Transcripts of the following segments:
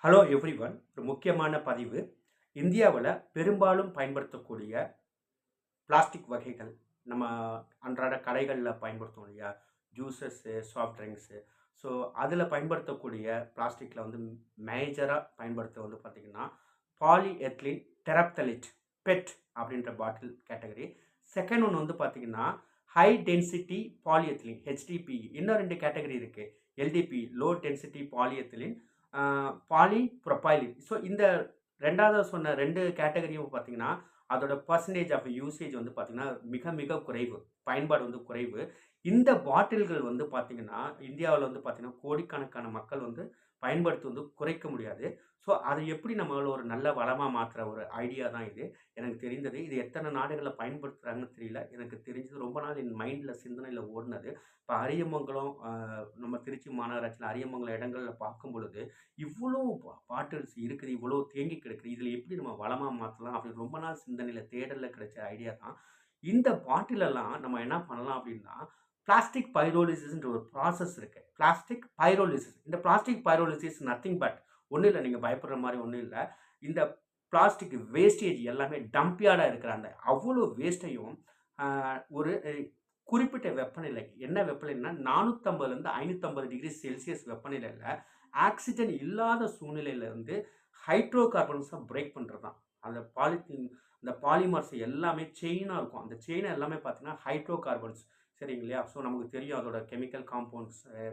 Hello everyone. ஒரு முக்கியமான பதிவு. இந்தியாவுல பெரும்பாலும் பயன்படுத்தக்கூடிய பிளாஸ்டிக் வகைகள். நம்ம அன்றாட கடைகள்ல பயன்படுத்துவோம் இல்லையா? ஜூஸஸு, சாஃப்ட் ட்ரிங்க்ஸு. ஸோ, அதில பயன்படுத்தக்கூடிய பிளாஸ்டிக்ல வந்து மேஜரா பயன்படுத்துறது வந்து பார்த்தீங்கன்னா, பாலிஎத்திலீன் டெராப்தலேட் பெட் அப்படின்ற பாட்டில் கேட்டகரி. செகண்ட் ஒன் வந்து பார்த்தீங்கன்னா, ஹை டென்சிட்டி பாலிஎத்திலீன் HDPE. இன்னும் 2 கேட்டகரி இருக்கு. LDPE லோ டென்சிட்டி பாலிஎத்திலீன், அ பாலிப்ரோபைலீன். ஸோ, இந்த 2வது சொன்ன 2 கேட்டகரியும் பார்த்தீங்கன்னா, அதோட பெர்சன்டேஜ் ஆஃப் யூசேஜ் வந்து பார்த்தீங்கன்னா, மிக மிக குறைவு. பயன்பாடு வந்து குறைவு. இந்த பாட்டில்கள் வந்து பார்த்தீங்கன்னா, இந்தியாவுல வந்து பார்த்தீங்கன்னா, கோடிக்கணக்கான மக்கள் வந்து பயன்படுத்துவது வந்து குறைக்க முடியாது. ஸோ, அத எப்படி நம்மால ஒரு நல்ல வளமா மாத்துற ஒரு ஐடியா தான் இது. எனக்கு தெரிந்தது. இது எத்தன நாடுகள்ல பயன்படுத்துறாங்கன்னு தெரியல. எனக்கு தெரிஞ்சது ரொம்ப நாள் என் மைண்ட்ல சிந்தனையில ஓடுனது. இப்ப அரியமங்கலம், நம்ம திருச்சி மாநகராட்சியில அரியமங்கலம் இடங்கள்ல பார்க்கும் பொழுது, இவ்ளோ பாட்டில்ஸ் இருக்குது. இவ்ளோ தேங்கி கிடக்குது. இதில எப்படி நம்ம வளமா மாத்தலாம் அப்படின்னு ரொம்ப நாள் சிந்தனையில தேடல்ல கிடைச்ச ஐடியா தான். இந்த பாட்டில் எல்லாம் நம்ம என்ன பண்ணலாம் அப்படின்னா, பிளாஸ்டிக் பைரோலிசிஸ்ன்ற ஒரு ப்ராசஸ் இருக்கு. Plastic pyrolysis. இந்த பிளாஸ்டிக் பைரோலிசிஸ் நத்திங் பட் ஒண்ணும் இல்ல. நீங்க பயப்படுற மாரி ஒண்ணும் இல்ல. இந்த பிளாஸ்டிக் வேஸ்டேஜ் எல்லாமே டம்ப் யார்டா இருக்கிற அந்த அவ்வளோ வேஸ்ட்டையும் அ ஒரு குறிப்பிட்ட வெப்பநிலை. என்ன வெப்பநிலைன்னா 450லேருந்து 550 டிகிரி செல்சியஸ் வெப்பநிலையில ஆக்ஸிஜன் இல்லாத சூழ்நிலையில இருந்து ஹைட்ரோ கார்பன்ஸ பிரேக் பண்றது தான். அந்த பாலித்தீன், அந்த பாலிமர்ஸ் எல்லாமே செயினா இருக்கும். அந்த செயின் எல்லாமே பார்த்தீங்கன்னா, ஹைட்ரோ கார்பன்ஸ் சரிங்களா? ஸோ நமக்கு தெரியும் அதோட கெமிக்கல்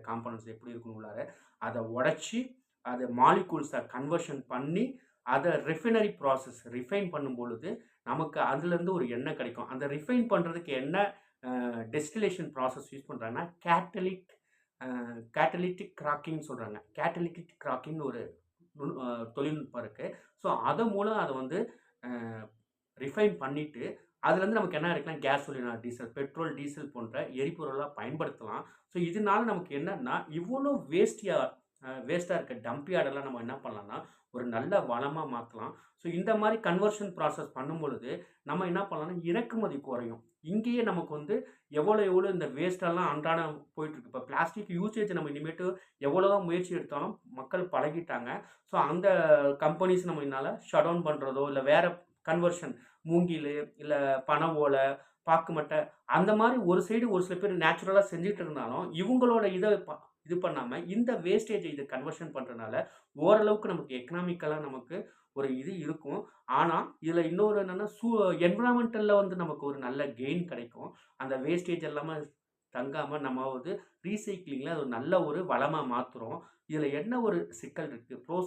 காம்போனன்ட்ஸ் எப்படி இருக்கும் உள்ளார. அத உடைச்சு, அத மாலிக்யூல்ஸா கன்வர்ஷன் பண்ணி, அத ரிஃபைனரி ப்ராசஸ் ரிஃபைன் பண்ணும் பொழுது, நமக்கு அதுலருந்து ஒரு எண்ணெய் கிடைக்கும். அந்த ரிஃபைன் பண்றதுக்கு என்ன டெஸ்டிலேஷன் ப்ராசஸ் யூஸ் பண்றாங்கன்னா, அ கேட்டலிட்டிக் கிராக்கிங்ன்னு சொல்றாங்க. கேட்டலிட்டிக் கிராக்கிங்ன்னு ஒரு தொழில்நுட்பம் இருக்கு. ஸோ, அதன் மூலம் அத வந்து அ ரிஃபைன் பண்ணிட்டு, அதுலருந்து நமக்கு என்ன கிடைக்கும்னா, கேசோலினா, டீசல், பெட்ரோல், டீசல் போன்ற எரிபொருளா பயன்படுத்தலாம். ஸோ, இதனால நமக்கு என்னன்னா, இவ்வளோ வேஸ்ட்டா இருக்க டம்ப் யார்டெல்லாம் நம்ம என்ன பண்ணலாம்னா, ஒரு நல்ல வளமா மாத்தலாம். ஸோ, இந்த மாரி கன்வர்ஷன் ப்ராசஸ் பண்ணும்பொழுது, நம்ம என்ன பண்ணலாம்னா, இறக்குமதி குறையும். இங்கேயே நமக்கு வந்து எவ்வளோ எவ்வளோ இந்த வேஸ்ட்டெல்லாம் அன்றாடம் போயிட்டுருக்கு. இப்ப பிளாஸ்டிக் யூசேஜ் நம்ம இனிமேட்டு எவ்வளோதான் முயற்சி எடுத்தாலும் மக்கள் பழகிட்டாங்க. ஸோ, அந்த கம்பெனிஸ் நம்மனால ஷட் டவுன் பண்றதோ, இல்ல வேற கன்வர்ஷன் மூங்கிலு, இல்ல பனை ஓலை, பாக்கு மட்டை அந்த மாரி ஒரு சைடு ஒரு சில பேர் நேச்சுரலா செஞ்சுட்டு இருந்தாலும், இவங்களோட இது பண்ணாம இந்த வேஸ்டேஜ் இது கன்வர்ஷன் பண்றனால, ஓரளவுக்கு நமக்கு எக்கனாமிக்கலா நமக்கு ஒரு இது இருக்கும். ஆனா, இதுல இன்னொரு என்னன்னா, என்விரான்மென்டல்ல வந்து நமக்கு ஒரு நல்ல கெயின் கிடைக்கும். அந்த வேஸ்டேஜ் எல்லாமே தங்காம நம்ம வந்து ரீசைக்கிளிங்ல அது ஒரு நல்ல ஒரு வளமா மாத்துறோம். இதுல என்ன ஒரு சிக்கல் இருக்கு? ப்ரோஸ்